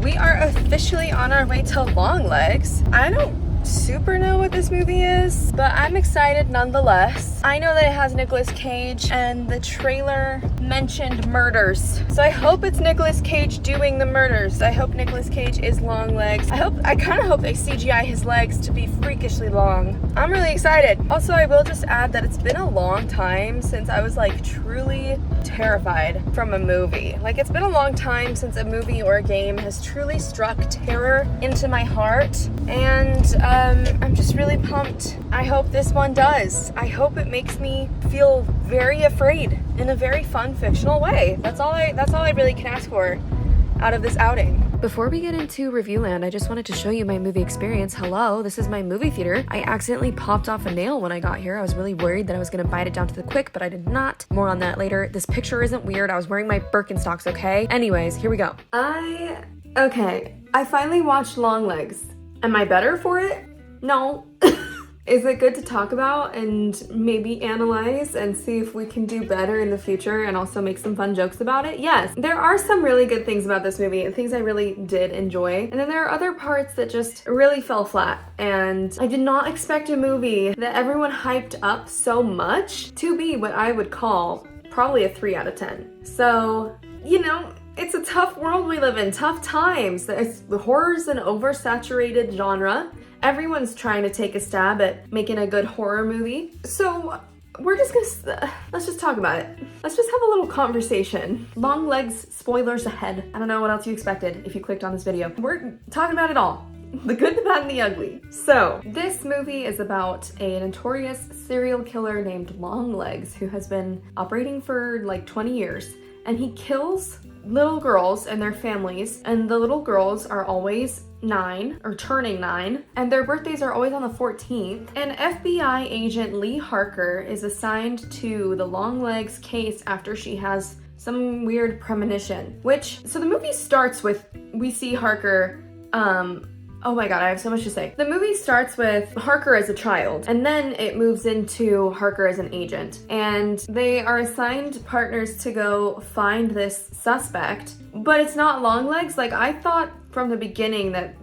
We are officially on our way to Longlegs. I don't super know what this movie is, but I'm excited nonetheless. I know that it has Nicolas Cage and the trailer mentioned murders. So I hope it's Nicolas Cage doing the murders. I hope Nicolas Cage is Longlegs. I kind of hope they CGI his legs to be freakishly long. I'm really excited. Also, I will just add that it's been a long time since I was like truly terrified from a movie. Like, it's been a long time since a movie or a game has truly struck terror into my heart, and I'm just really pumped. I hope this one does. I hope it makes me feel very afraid in a very fun fictional way. That's all I really can ask for out of this outing. Before we get into review land, I just wanted to show you my movie experience. Hello, this is my movie theater. I accidentally popped off a nail when I got here. I was really worried that I was gonna bite it down to the quick, but I did not. More on that later. This picture isn't weird. I was wearing my Birkenstocks, okay? Anyways, here we go. Okay, I finally watched Longlegs. Am I better for it? No. Is it good to talk about and maybe analyze and see if we can do better in the future and also make some fun jokes about it? Yes. There are some really good things about this movie and things I really did enjoy. And then there are other parts that just really fell flat. And I did not expect a movie that everyone hyped up so much to be what I would call probably a 3 out of 10. So, you know, it's a tough world we live in, tough times. Horror's an oversaturated genre. Everyone's trying to take a stab at making a good horror movie. So let's just talk about it. Let's just have a little conversation. Longlegs, spoilers ahead. I don't know what else you expected if you clicked on this video. We're talking about it all. The good, the bad, and the ugly. So, this movie is about a notorious serial killer named Longlegs who has been operating for like 20 years. And he kills little girls and their families, and the little girls are always 9 or turning 9, and their birthdays are always on the 14th. And FBI agent Lee Harker is assigned to the Longlegs case after she has some weird premonition, so the movie starts with, we see Harker, oh my god, I have so much to say. The movie starts with Harker as a child, and then it moves into Harker as an agent. And they are assigned partners to go find this suspect, but it's not Longlegs. Like, I thought from the beginning that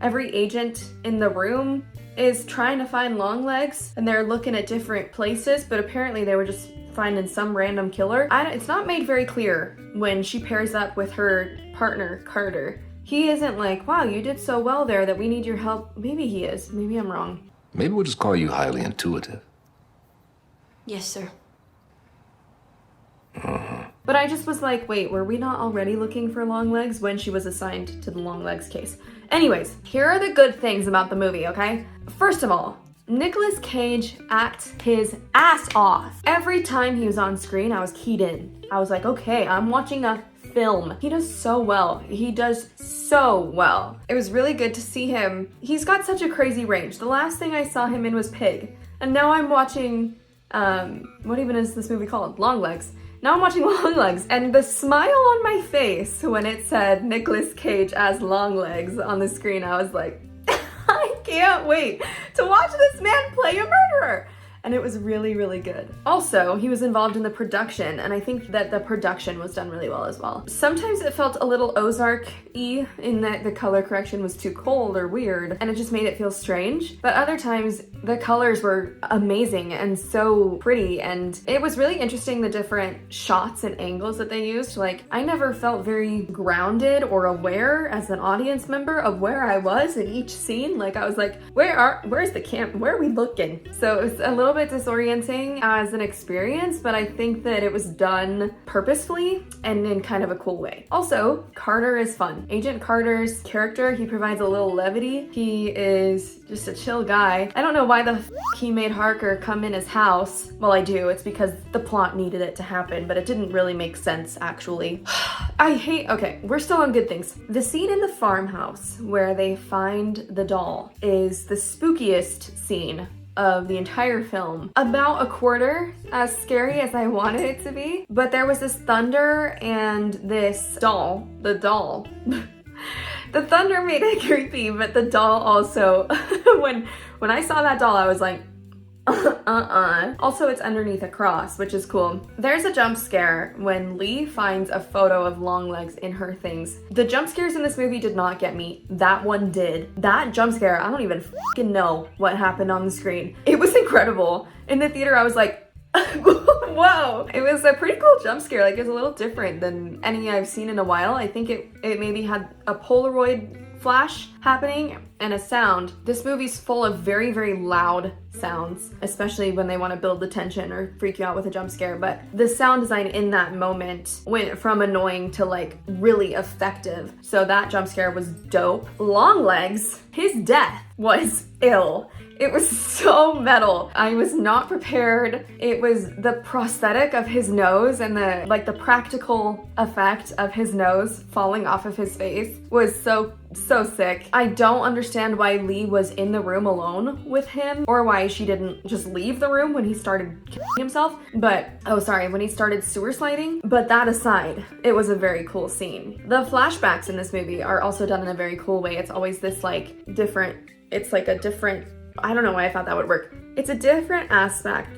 every agent in the room is trying to find Longlegs, and they're looking at different places, but apparently they were just finding some random killer. It's not made very clear when she pairs up with her partner, Carter. He isn't like, wow, you did so well there that we need your help. Maybe he is. Maybe I'm wrong. Maybe we'll just call you highly intuitive. Yes, sir. But I just was like, wait, were we not already looking for Longlegs when she was assigned to the Longlegs case? Anyways, here are the good things about the movie, okay? First of all, Nicolas Cage acts his ass off. Every time he was on screen, I was keyed in. I was like, okay, I'm watching a film. He does so well. He does so well. It was really good to see him. He's got such a crazy range. The last thing I saw him in was Pig. And now I'm watching, what even is this movie called? Longlegs. Now I'm watching Longlegs, and the smile on my face when it said Nicolas Cage as Longlegs on the screen, I was like, I can't wait to watch this man play a murderer. And it was really, really good. Also, he was involved in the production, and I think that the production was done really well as well. Sometimes it felt a little Ozark-y in that the color correction was too cold or weird, and it just made it feel strange. But other times, the colors were amazing and so pretty, and it was really interesting the different shots and angles that they used. Like, I never felt very grounded or aware as an audience member of where I was in each scene. Like, I was like, where's the camp? Where are we looking? So it was a little bit disorienting as an experience, but I think that it was done purposefully and in kind of a cool way. Also, Carter is fun. Agent Carter's character, he provides a little levity. He is just a chill guy. I don't know why the he made Harker come in his house. Well, I do. It's because the plot needed it to happen, but it didn't really make sense, actually. Okay, we're still on good things. The scene in the farmhouse where they find the doll is the spookiest scene of the entire film. About a quarter as scary as I wanted it to be, but there was this thunder and this doll, the doll. The thunder made it creepy, but the doll also, when I saw that doll, I was like, Also, it's underneath a cross, which is cool. There's a jump scare when Lee finds a photo of Longlegs in her things. The jump scares in this movie did not get me. That one did. That jump scare, I don't even fucking know what happened on the screen. It was incredible. In the theater, I was like, whoa. It was a pretty cool jump scare. Like, it's a little different than any I've seen in a while. I think it maybe had a Polaroid flash happening and a sound. This movie's full of very, very loud sounds, especially when they want to build the tension or freak you out with a jump scare. But the sound design in that moment went from annoying to like really effective. So that jump scare was dope. Longlegs, his death was ill. It was so metal. I was not prepared. It was the prosthetic of his nose and the practical effect of his nose falling off of his face was so sick. I don't understand why Lee was in the room alone with him or why she didn't just leave the room when he started killing himself. But, when he started sewer sliding. But that aside, it was a very cool scene. The flashbacks in this movie are also done in a very cool way. It's always this like different, I don't know why I thought that would work. It's a different aspect.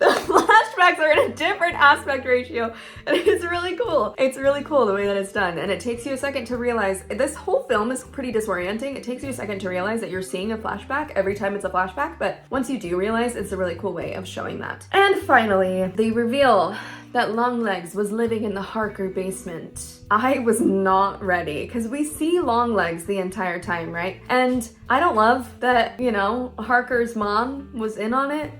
The flashbacks are in a different aspect ratio, and it's really cool. It's really cool the way that it's done, and it takes you a second to realize, this whole film is pretty disorienting. It takes you a second to realize that you're seeing a flashback every time it's a flashback, but once you do realize, it's a really cool way of showing that. And finally, the reveal that Longlegs was living in the Harker basement. I was not ready, because we see Longlegs the entire time, right? And I don't love that, Harker's mom was in on it.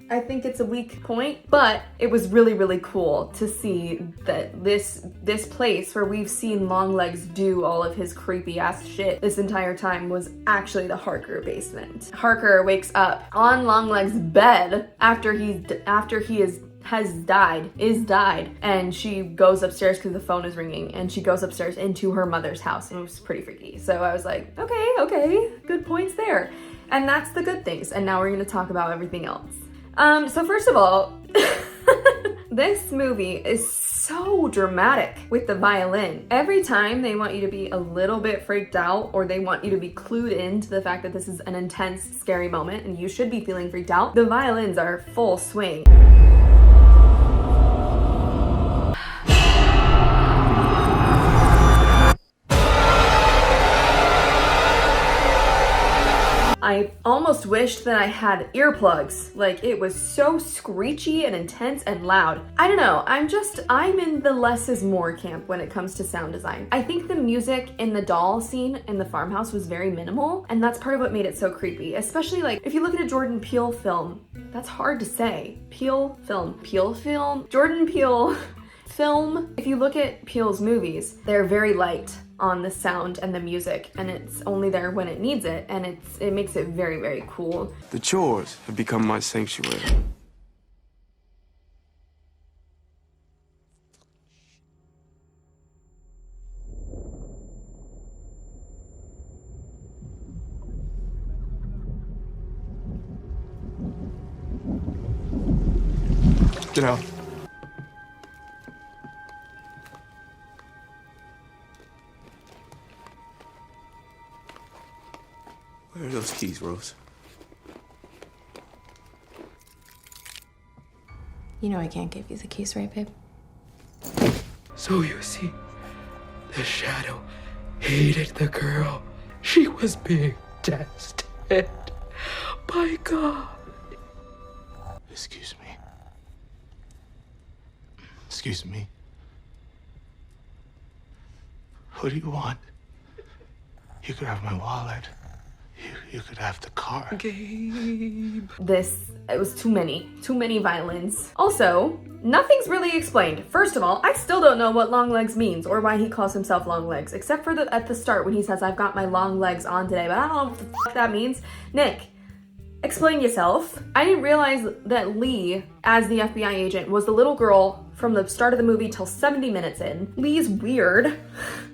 I think it's a weak point, but it was really, really cool to see that this place where we've seen Longlegs do all of his creepy ass shit this entire time was actually the Harker basement. Harker wakes up on Longlegs' bed after he has died, and she goes upstairs because the phone is ringing, and she goes upstairs into her mother's house, and it was pretty freaky. So I was like, okay, good points there. And that's the good things, and now we're gonna talk about everything else. So first of all, this movie is so dramatic with the violin. Every time they want you to be a little bit freaked out, or they want you to be clued into the fact that this is an intense, scary moment, and you should be feeling freaked out, the violins are full swing. I almost wished that I had earplugs. Like, it was so screechy and intense and loud. I don't know, I'm in the less is more camp when it comes to sound design. I think the music in the doll scene in the farmhouse was very minimal, and that's part of what made it so creepy. Especially like, if you look at a Jordan Peele film, that's hard to say. Jordan Peele film. If you look at Peele's movies, they're very light on the sound and the music, and it's only there when it needs it, and it makes it very, very cool. The chores have become my sanctuary. Get out. Where are those keys, Rose? You know I can't give you the keys, right, babe? So you see, the shadow hated the girl. She was being tested by God. Excuse me. Excuse me. What do you want? You could have my wallet. You could have the car. Gabe. It was too many violins. Also, nothing's really explained. First of all, I still don't know what Longlegs means or why he calls himself Longlegs, except for at the start when he says, I've got my long legs on today, but I don't know what the fuck that means. Nick, explain yourself. I didn't realize that Lee, as the FBI agent, was the little girl from the start of the movie till 70 minutes in. Lee's weird.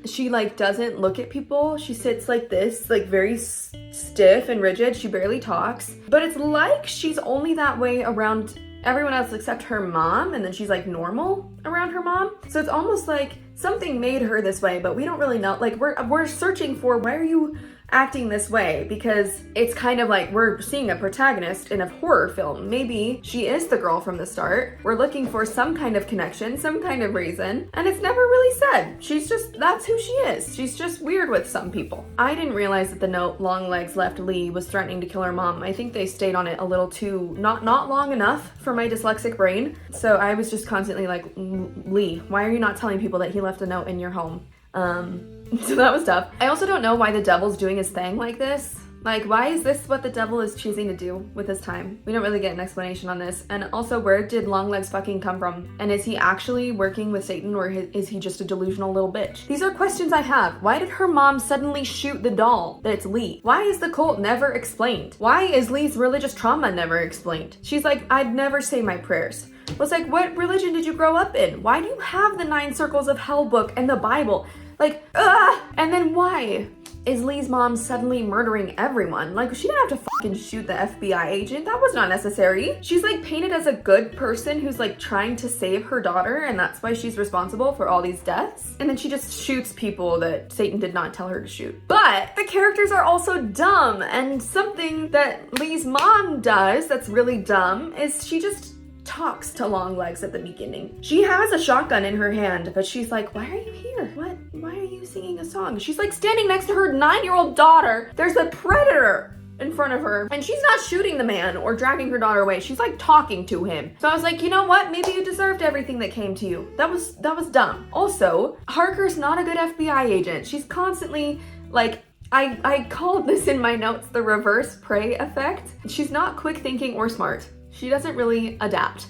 She doesn't look at people. She sits like this, very stiff and rigid. She barely talks. But it's like she's only that way around everyone else except her mom, and then she's normal around her mom. So it's almost like something made her this way, but we don't really know. Like, we're searching for, why are you acting this way? Because it's kind of like we're seeing a protagonist in a horror film. Maybe she is the girl from the start. We're looking for some kind of connection, some kind of reason, and it's never really said. She's just, that's who she is. She's just weird with some people. I didn't realize that the note Longlegs left Lee was threatening to kill her mom. I think they stayed on it a little too, not long enough for my dyslexic brain. So I was just constantly like, Lee, why are you not telling people that he left a note in your home? So that was tough. I also don't know why the devil's doing his thing like this. Like, why is this what the devil is choosing to do with his time? We don't really get an explanation on this. And also, where did Longlegs fucking come from? And is he actually working with Satan, or is he just a delusional little bitch? These are questions I have. Why did her mom suddenly shoot the doll that it's Lee? Why is the cult never explained? Why is Lee's religious trauma never explained? She's like, I'd never say my prayers. I was like, what religion did you grow up in? Why do you have the 9 circles of hell book and the Bible? Like, and then why is Lee's mom suddenly murdering everyone? Like, she didn't have to fucking shoot the FBI agent. That was not necessary. She's like painted as a good person who's like trying to save her daughter, and that's why she's responsible for all these deaths. And then she just shoots people that Satan did not tell her to shoot. But the characters are also dumb, and something that Lee's mom does that's really dumb is she just talks to Longlegs at the beginning. She has a shotgun in her hand, but she's like, why are you here? What? Why are you singing a song? She's like standing next to her 9-year-old daughter. There's a predator in front of her, and she's not shooting the man or dragging her daughter away. She's like talking to him. So I was like, you know what? Maybe you deserved everything that came to you. That was dumb. Also, Harker's not a good FBI agent. She's constantly like, I called this in my notes the reverse prey effect. She's not quick thinking or smart. She doesn't really adapt.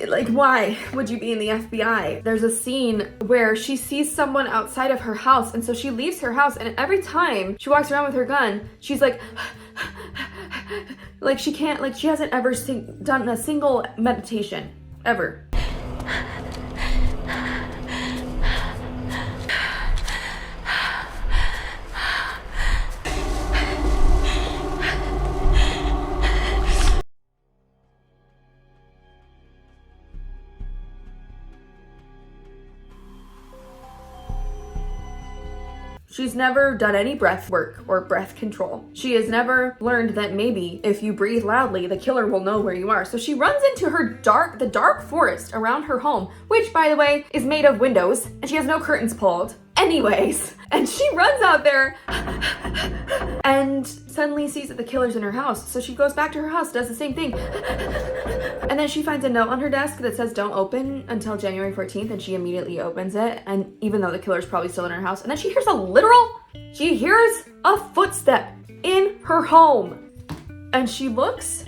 Like, why would you be in the FBI? There's a scene where she sees someone outside of her house, and so she leaves her house, and every time she walks around with her gun, she's like, like she can't, like she hasn't ever done a single meditation, ever. She's never done any breath work or breath control. She has never learned that maybe if you breathe loudly, the killer will know where you are. So she runs into the dark forest around her home, which, by the way, is made of windows, and she has no curtains pulled. Anyways, and she runs out there and suddenly sees that the killer's in her house. So she goes back to her house, does the same thing. And then she finds a note on her desk that says don't open until January 14th, and she immediately opens it. And even though the killer's probably still in her house, and then she hears a footstep in her home. And she looks,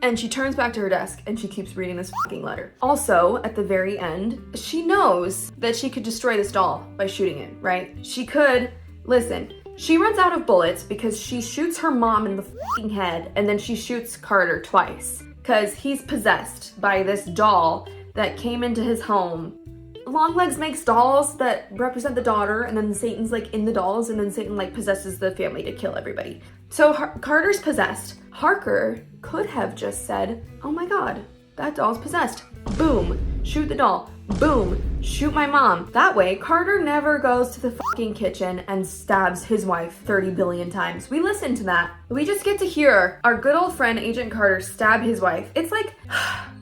and she turns back to her desk, and she keeps reading this fucking letter. Also, at the very end, she knows that she could destroy this doll by shooting it, right? She could, listen, she runs out of bullets because she shoots her mom in the fucking head, and then she shoots Carter twice because he's possessed by this doll that came into his home. Longlegs makes dolls that represent the daughter, and then Satan's like in the dolls, and then Satan like possesses the family to kill everybody. So Carter's possessed. Harker could have just said, oh my god, that doll's possessed. Boom, shoot the doll. Boom, shoot my mom. That way, Carter never goes to the fucking kitchen and stabs his wife 30 billion times. We listen to that. We just get to hear our good old friend Agent Carter stab his wife. It's like,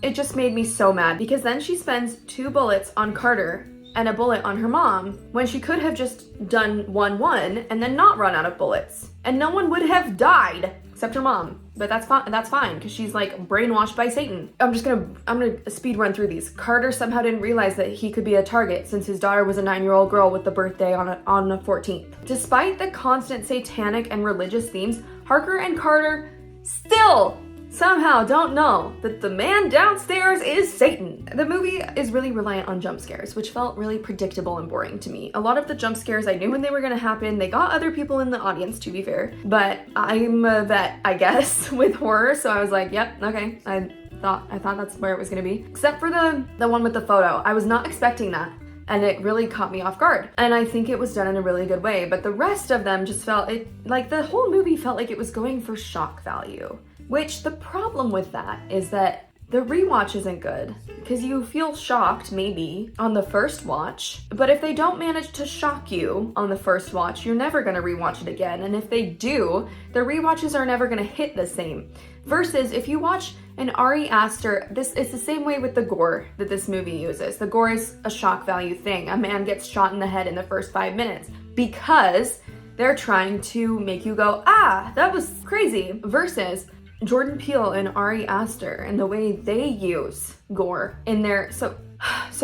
it just made me so mad, because then she spends 2 bullets on Carter and a bullet on her mom when she could have just done 1-1 and then not run out of bullets. And no one would have died except her mom. But that's fine because she's like brainwashed by Satan. I'm gonna speed run through these. Carter somehow didn't realize that he could be a target since his daughter was a 9-year-old girl with the birthday on the 14th. Despite the constant satanic and religious themes, Harker and Carter still somehow don't know that the man downstairs is Satan. The movie is really reliant on jump scares, which felt really predictable and boring to me. A lot of the jump scares, I knew when they were gonna happen. They got other people in the audience, to be fair, but I'm a vet, I guess, with horror, so I was like, yep, okay. I thought that's where it was gonna be. Except for the one with the photo. I was not expecting that, and it really caught me off guard. And I think it was done in a really good way, but the rest of them just felt, like the whole movie felt like it was going for shock value. Which the problem with that is that the rewatch isn't good. Because you feel shocked, maybe, on the first watch. But if they don't manage to shock you on the first watch, you're never gonna rewatch it again. And if they do, the rewatches are never gonna hit the same. Versus if you watch an Ari Aster, it's the same way with the gore that this movie uses. The gore is a shock value thing. A man gets shot in the head in the first 5 minutes because they're trying to make you go, ah, that was crazy. Versus Jordan Peele and Ari Aster and the way they use gore in their, so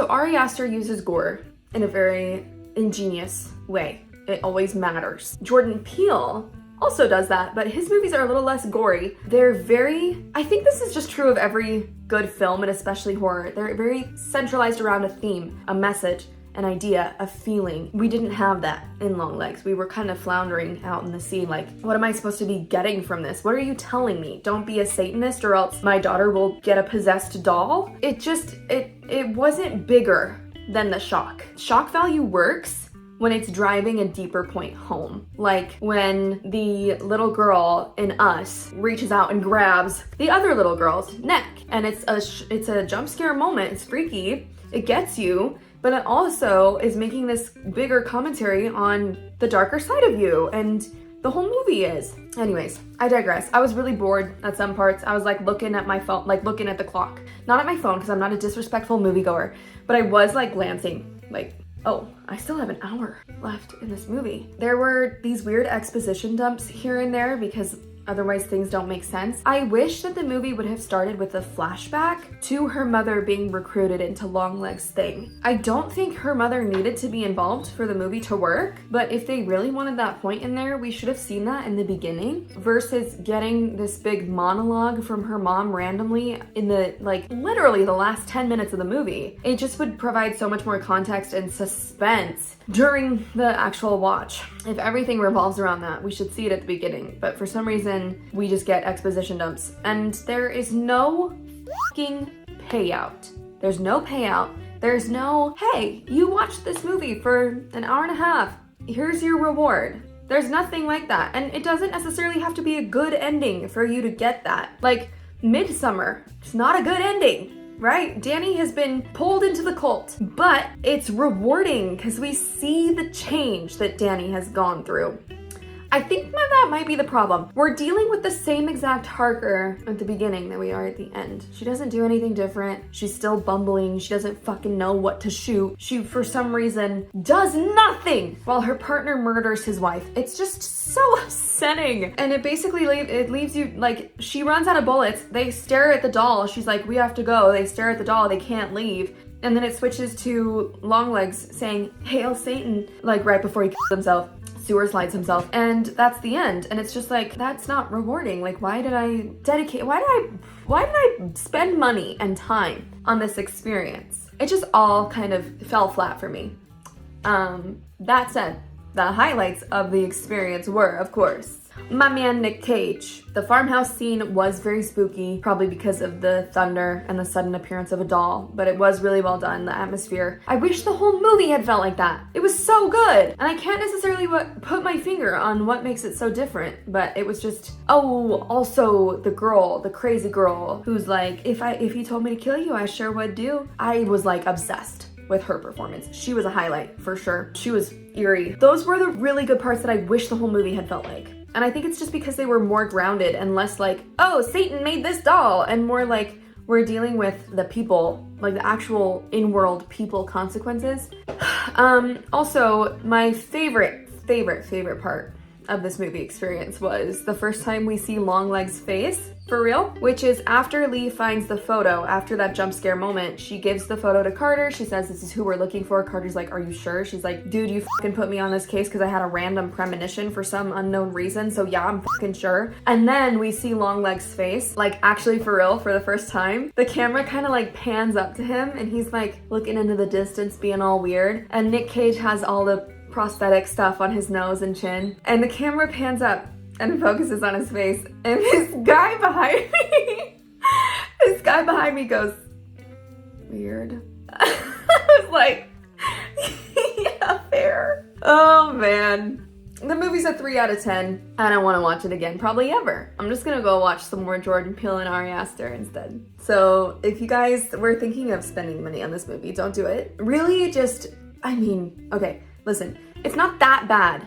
Ari Aster uses gore in a very ingenious way. It always matters. Jordan Peele also does that, but his movies are a little less gory. They're very, I think this is just true of every good film and especially horror. They're very centralized around a theme, a message, an idea, a feeling. We didn't have that in Longlegs. We were kind of floundering out in the sea like, what am I supposed to be getting from this? What are you telling me? Don't be a Satanist or else my daughter will get a possessed doll? It wasn't bigger than the shock. Shock value works when it's driving a deeper point home. Like when the little girl in Us reaches out and grabs the other little girl's neck. And it's a jump scare moment, it's freaky, it gets you, but it also is making this bigger commentary on the darker side of you, and the whole movie is. Anyways, I digress. I was really bored at some parts. I was like looking at my phone, like looking at the clock. Not at my phone because I'm not a disrespectful moviegoer, but I was like glancing, like, oh, I still have an hour left in this movie. There were these weird exposition dumps here and there because otherwise things don't make sense. I wish that the movie would have started with a flashback to her mother being recruited into Longlegs' thing. I don't think her mother needed to be involved for the movie to work, but if they really wanted that point in there, we should have seen that in the beginning versus getting this big monologue from her mom randomly in the, like, literally the last 10 minutes of the movie. It just would provide so much more context and suspense during the actual watch. If everything revolves around that, we should see it at the beginning, but for some reason, we just get exposition dumps. And there is no fucking payout. There's no payout. There's no, hey, you watched this movie for an hour and a half. Here's your reward. There's nothing like that. And it doesn't necessarily have to be a good ending for you to get that. Like, Midsummer, it's not a good ending, right? Danny has been pulled into the cult, but it's rewarding because we see the change that Danny has gone through. I think that might be the problem. We're dealing with the same exact Harker at the beginning that we are at the end. She doesn't do anything different. She's still bumbling. She doesn't fucking know what to shoot. She, for some reason, does nothing while her partner murders his wife. It's just so upsetting. And it basically it leaves you, like, she runs out of bullets. They stare at the doll. She's like, we have to go. They stare at the doll. They can't leave. And then it switches to Longlegs saying, Hail Satan, like right before he kills himself. Sewer slides himself, and that's the end. And it's just like, that's not rewarding. Like, why did I spend money and time on this experience? It just all kind of fell flat for me. That said, the highlights of the experience were, of course, my man Nick Cage. The farmhouse scene was very spooky, probably because of the thunder and the sudden appearance of a doll, but it was really well done, the atmosphere. I wish the whole movie had felt like that. It was so good, and I can't necessarily put my finger on what makes it so different, but it was just, oh, also the girl, the crazy girl, who's like, if you told me to kill you, I sure would do. I was like obsessed with her performance. She was a highlight, for sure. She was eerie. Those were the really good parts that I wish the whole movie had felt like. And I think it's just because they were more grounded and less like, oh, Satan made this doll, and more like, we're dealing with the people, like the actual in-world people consequences. Also, my favorite part of this movie experience was the first time we see Longlegs' face, for real, which is after Lee finds the photo, after that jump scare moment, she gives the photo to Carter. She says, this is who we're looking for. Carter's like, are you sure? She's like, dude, you fucking put me on this case because I had a random premonition for some unknown reason. So yeah, I'm fucking sure. And then we see Longlegs' face, like actually for real, for the first time. The camera kind of like pans up to him and he's like looking into the distance, being all weird. And Nick Cage has all the prosthetic stuff on his nose and chin. And the camera pans up and focuses on his face, and this guy behind me goes, weird. I was like, yeah, fair. Oh man, The movie's a 3 out of 10. I don't want to watch it again, probably ever. I'm just gonna go watch some more Jordan Peele and Ari Aster instead. So if you guys were thinking of spending money on this movie, don't do it. Really, just, I mean, okay, listen, it's not that bad.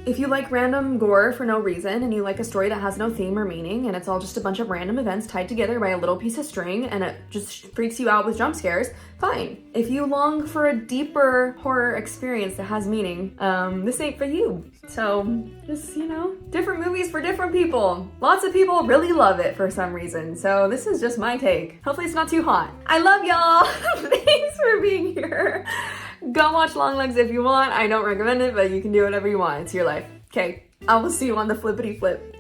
If you like random gore for no reason and you like a story that has no theme or meaning and it's all just a bunch of random events tied together by a little piece of string and it just freaks you out with jump scares, fine. If you long for a deeper horror experience that has meaning, this ain't for you. So just, you know, different movies for different people. Lots of people really love it for some reason. So this is just my take. Hopefully it's not too hot. I love y'all. Thanks for being here. Go watch Longlegs if you want. I don't recommend it, but you can do whatever you want. It's your life. Okay, I will see you on the flippity flip.